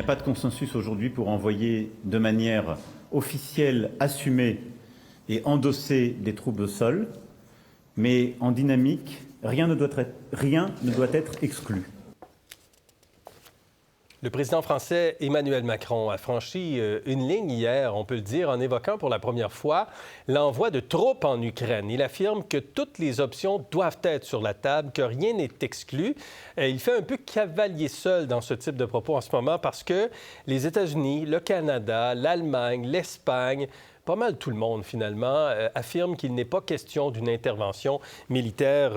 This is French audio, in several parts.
pas de consensus aujourd'hui pour envoyer de manière officielle, assumée et endossée des troupes au sol, mais en dynamique, rien ne doit être exclu. Le président français Emmanuel Macron a franchi une ligne hier, on peut le dire, en évoquant pour la première fois l'envoi de troupes en Ukraine. Il affirme que toutes les options doivent être sur la table, que rien n'est exclu. Il fait un peu cavalier seul dans ce type de propos en ce moment parce que les États-Unis, le Canada, l'Allemagne, l'Espagne, pas mal tout le monde, finalement, affirme qu'il n'est pas question d'une intervention militaire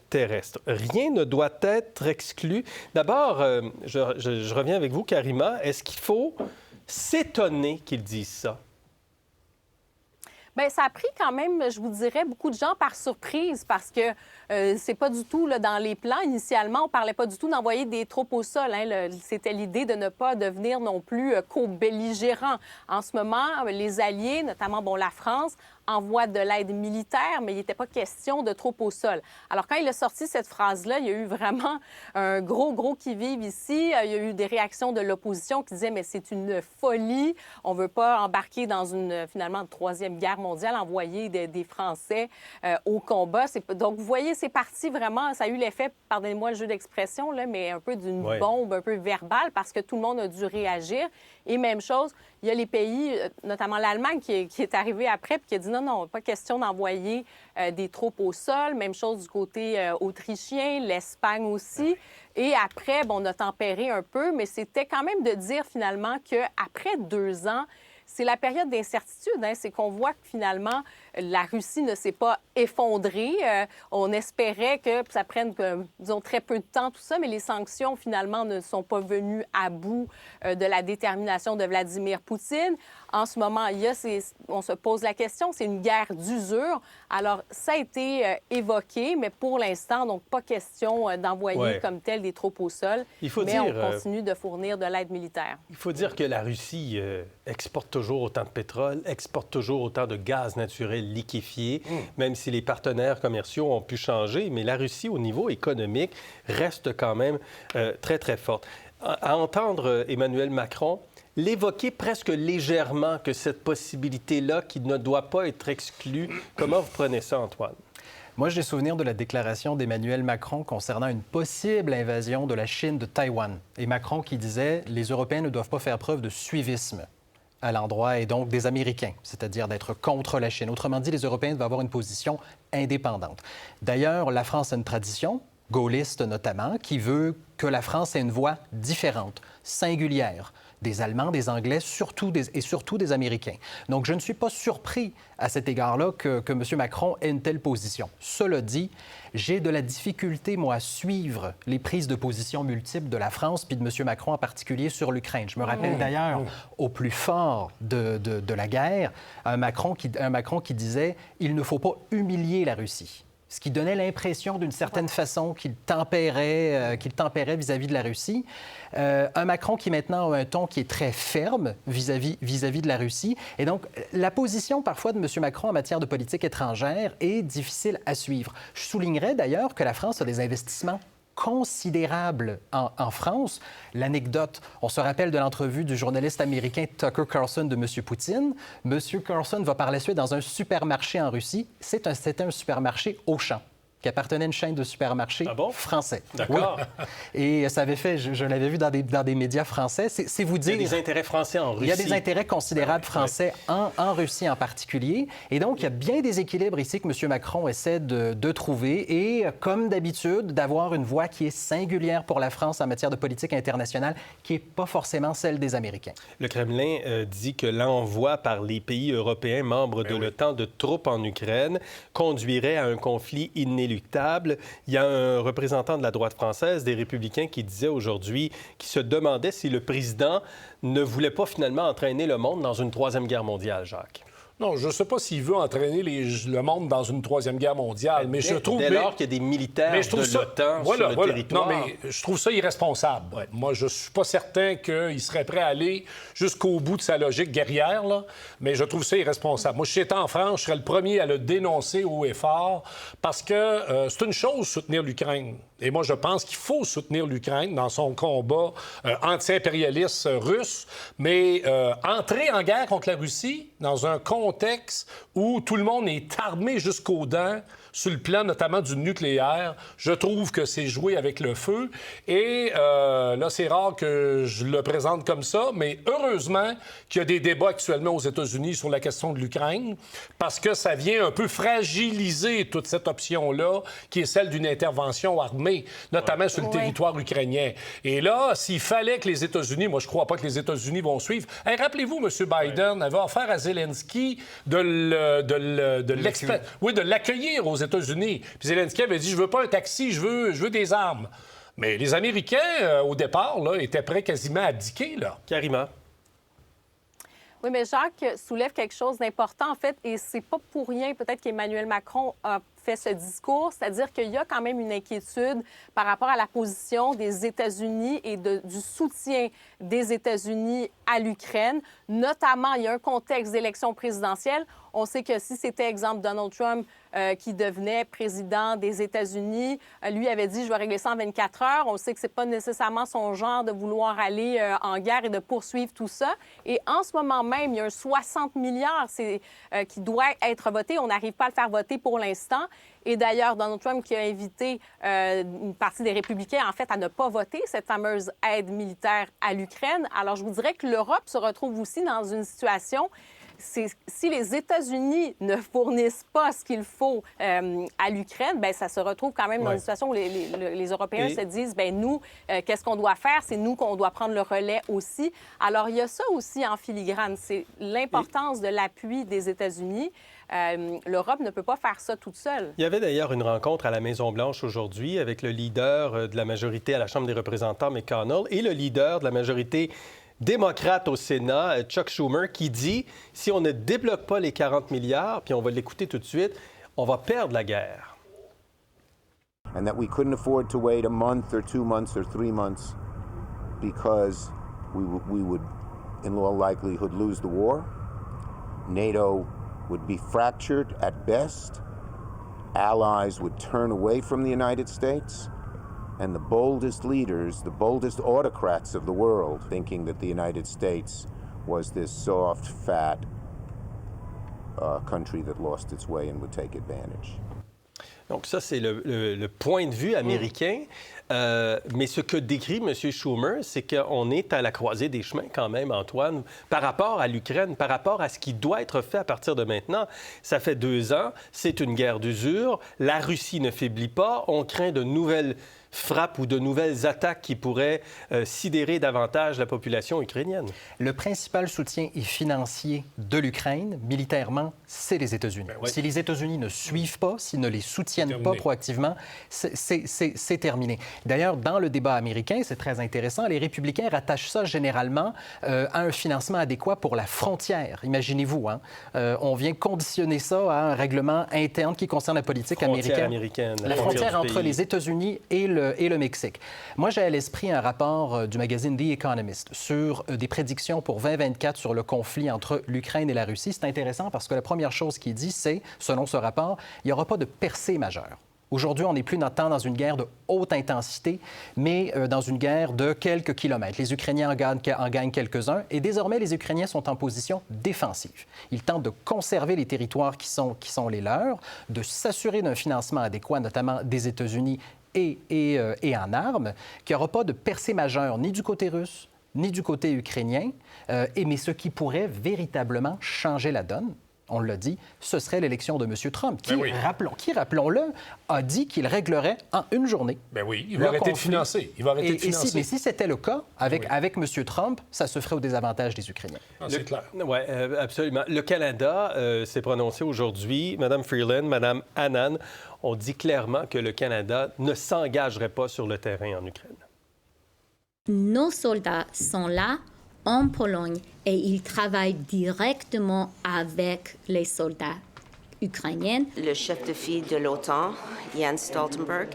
terrestre. Rien ne doit être exclu. D'abord, je reviens avec vous, Karima. Est-ce qu'il faut s'étonner qu'ils disent ça? Bien, ça a pris quand même, je vous dirais, beaucoup de gens par surprise parce que c'est pas du tout là, dans les plans. Initialement, on parlait pas du tout d'envoyer des troupes au sol. Hein. C'était l'idée de ne pas devenir non plus co-belligérant. En ce moment, les alliés, notamment la France, envoient de l'aide militaire, mais il n'était pas question de troupes au sol. Alors, quand il a sorti cette phrase-là, il y a eu vraiment un gros qui-vive ici. Il y a eu des réactions de l'opposition qui disaient « mais c'est une folie, on ne veut pas embarquer dans une, finalement, troisième guerre mondiale, envoyer des Français au combat. » Donc, vous voyez, c'est parti vraiment, ça a eu l'effet, pardonnez-moi le jeu d'expression, là, mais un peu d'une bombe un peu verbale parce que tout le monde a dû réagir. Et même chose, il y a les pays, notamment l'Allemagne, qui est arrivée après puis qui a dit non, pas question d'envoyer des troupes au sol. Même chose du côté autrichien, l'Espagne aussi. Et après, on a tempéré un peu, mais c'était quand même de dire finalement qu'après 2 ans, c'est la période d'incertitude. Hein? C'est qu'on voit que finalement, la Russie ne s'est pas effondrée. On espérait que ça prenne, disons, très peu de temps, tout ça, mais les sanctions, finalement, ne sont pas venues à bout de la détermination de Vladimir Poutine. En ce moment, on se pose la question, c'est une guerre d'usure. Alors, ça a été évoqué, mais pour l'instant, donc pas question d'envoyer comme tel des troupes au sol. On continue de fournir de l'aide militaire. Il faut dire que la Russie exporte toujours autant de pétrole, exporte toujours autant de gaz naturel liquéfié, même si les partenaires commerciaux ont pu changer. Mais la Russie, au niveau économique, reste quand même très forte. À entendre Emmanuel Macron l'évoquer presque légèrement que cette possibilité-là, qui ne doit pas être exclue, comment vous prenez ça, Antoine? Moi, j'ai souvenir de la déclaration d'Emmanuel Macron concernant une possible invasion de la Chine de Taïwan. Et Macron qui disait « Les Européens ne doivent pas faire preuve de suivisme » à l'endroit et donc des Américains, c'est-à-dire d'être contre la Chine. Autrement dit, les Européens doivent avoir une position indépendante. D'ailleurs, la France a une tradition, gaulliste notamment, qui veut que la France ait une voix différente, singulière, des Allemands, des Anglais, surtout des Américains. Donc, je ne suis pas surpris à cet égard-là que M. Macron ait une telle position. Cela dit, j'ai de la difficulté, moi, à suivre les prises de position multiples de la France puis de M. Macron en particulier sur l'Ukraine. Je me rappelle d'ailleurs, au plus fort de la guerre, un Macron qui disait « Il ne faut pas humilier la Russie ». Ce qui donnait l'impression, d'une certaine façon, qu'il tempérait vis-à-vis de la Russie. Un Macron qui, maintenant, a un ton qui est très ferme vis-à-vis de la Russie. Et donc, la position, parfois, de M. Macron en matière de politique étrangère est difficile à suivre. Je soulignerais, d'ailleurs, que la France a des investissements considérable en France. L'anecdote, on se rappelle de l'entrevue du journaliste américain Tucker Carlson de M. Poutine. M. Carlson va par la suite dans un supermarché en Russie. C'était un supermarché Auchan, qui appartenait à une chaîne de supermarchés français. D'accord. Oui. Et ça avait fait, je l'avais vu dans des médias français, c'est vous dire... Il y a des intérêts français en Russie. Il y a des intérêts considérables français en Russie en particulier. Et donc, il y a bien des équilibres ici que M. Macron essaie de trouver. Et comme d'habitude, d'avoir une voix qui est singulière pour la France en matière de politique internationale, qui n'est pas forcément celle des Américains. Le Kremlin dit que l'envoi par les pays européens membres de l'OTAN de troupes en Ukraine conduirait à un conflit inéluctable. Il y a un représentant de la droite française, des Républicains, qui disait aujourd'hui, qui se demandait si le président ne voulait pas finalement entraîner le monde dans une troisième guerre mondiale, Jacques. Non, je ne sais pas s'il veut entraîner le monde dans une troisième guerre mondiale, mais je trouve... Dès lors qu'il y a des militaires de l'OTAN sur le territoire... Non, mais je trouve ça irresponsable. Ouais. Moi, je ne suis pas certain qu'il serait prêt à aller jusqu'au bout de sa logique guerrière, là, mais je trouve ça irresponsable. Moi, si j'étais en France, je serais le premier à le dénoncer haut et fort, parce que c'est une chose soutenir l'Ukraine. Et moi, je pense qu'il faut soutenir l'Ukraine dans son combat anti-impérialiste russe, mais entrer en guerre contre la Russie dans un contexte où tout le monde est armé jusqu'aux dents, sur le plan notamment du nucléaire, je trouve que c'est jouer avec le feu. Et là, c'est rare que je le présente comme ça, mais heureusement qu'il y a des débats actuellement aux États-Unis sur la question de l'Ukraine, parce que ça vient un peu fragiliser toute cette option-là, qui est celle d'une intervention armée, notamment sur le territoire ukrainien. Et là, s'il fallait que les États-Unis, moi, je crois pas que les États-Unis vont suivre. Hey, rappelez-vous, M. Biden avait offert à Zelensky de l'accueillir aux États-Unis. Puis Zelensky avait dit, je veux pas un taxi, je veux des armes. Mais les Américains, au départ, là, étaient prêts quasiment à abdiquer, là. Karima. Oui, mais Jacques soulève quelque chose d'important, en fait, et c'est pas pour rien, peut-être, qu'Emmanuel Macron a fait ce discours, c'est-à-dire qu'il y a quand même une inquiétude par rapport à la position des États-Unis et du soutien des États-Unis à l'Ukraine. Notamment, il y a un contexte d'élection présidentielle. On sait que si c'était, exemple, Donald Trump qui devenait président des États-Unis, lui avait dit « je vais régler ça en 24 heures ». On sait que c'est pas nécessairement son genre de vouloir aller en guerre et de poursuivre tout ça. Et en ce moment même, il y a un 60 milliards qui doit être voté. On n'arrive pas à le faire voter pour l'instant. Et d'ailleurs, Donald Trump qui a invité une partie des républicains, en fait, à ne pas voter cette fameuse aide militaire à l'Ukraine. Alors, je vous dirais que l'Europe se retrouve aussi dans une situation... Si les États-Unis ne fournissent pas ce qu'il faut à l'Ukraine, bien, ça se retrouve quand même dans une situation où les Européens se disent, bien, nous, qu'est-ce qu'on doit faire? C'est nous qu'on doit prendre le relais aussi. Alors, il y a ça aussi en filigrane. C'est l'importance de l'appui des États-Unis. L'Europe ne peut pas faire ça toute seule. Il y avait d'ailleurs une rencontre à la Maison-Blanche aujourd'hui avec le leader de la majorité à la Chambre des représentants, McConnell, et le leader de la majorité démocrate au Sénat, Chuck Schumer, qui dit si on ne débloque pas les 40 milliards, puis on va l'écouter tout de suite, on va perdre la guerre. And that we couldn't afford to wait a month or 2 months or 3 months because we would, in all likelihood, lose the war. NATO would be fractured at best. Allies would turn away from the United States. And the boldest leaders, the boldest autocrats of the world, thinking that the United States was this soft, fat country that lost its way and would take advantage. Donc ça, c'est le point de vue américain. Mais ce que décrit M. Schumer, c'est qu'on est à la croisée des chemins quand même, Antoine, par rapport à l'Ukraine, par rapport à ce qui doit être fait à partir de maintenant. Ça fait 2 ans, c'est une guerre d'usure, la Russie ne faiblit pas, on craint de nouvelles frappes ou de nouvelles attaques qui pourraient sidérer davantage la population ukrainienne. Le principal soutien est financier de l'Ukraine, militairement, c'est les États-Unis. Ben oui. Si les États-Unis ne suivent pas, s'ils ne les soutiennent pas proactivement, c'est terminé. D'ailleurs, dans le débat américain, c'est très intéressant, les républicains rattachent ça généralement à un financement adéquat pour la frontière. Imaginez-vous, hein? On vient conditionner ça à un règlement interne qui concerne la politique américaine. La frontière entre les États-Unis et le Mexique. Moi, j'ai à l'esprit un rapport du magazine The Economist sur des prédictions pour 2024 sur le conflit entre l'Ukraine et la Russie. C'est intéressant parce que la première chose qu'il dit, c'est, selon ce rapport, il n'y aura pas de percée majeure. Aujourd'hui, on n'est plus tant dans une guerre de haute intensité, mais dans une guerre de quelques kilomètres. Les Ukrainiens en gagnent quelques-uns et désormais, les Ukrainiens sont en position défensive. Ils tentent de conserver les territoires qui sont les leurs, de s'assurer d'un financement adéquat, notamment des États-Unis et en armes, qu'il n'y aura pas de percée majeure ni du côté russe, ni du côté ukrainien, mais ce qui pourrait véritablement changer la donne, on l'a dit, ce serait l'élection de M. Trump, qui, rappelons-le, a dit qu'il réglerait en une journée. Ben oui, il va arrêter de financer. Mais si c'était le cas, avec M. Trump, ça se ferait au désavantage des Ukrainiens. C'est clair. Oui, absolument. Le Canada s'est prononcé aujourd'hui. Mme Freeland, Mme Annan ont dit clairement que le Canada ne s'engagerait pas sur le terrain en Ukraine. Nos soldats sont là en Pologne et ils travaillent directement avec les soldats ukrainiens. Le chef de file de l'OTAN, Jens Stoltenberg,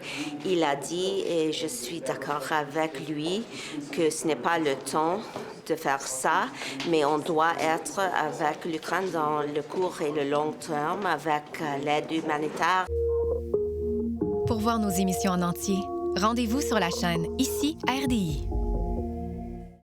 il a dit, et je suis d'accord avec lui, que ce n'est pas le temps de faire ça, mais on doit être avec l'Ukraine dans le court et le long terme, avec l'aide humanitaire. Pour voir nos émissions en entier, Rendez-vous sur la chaîne Ici RDI.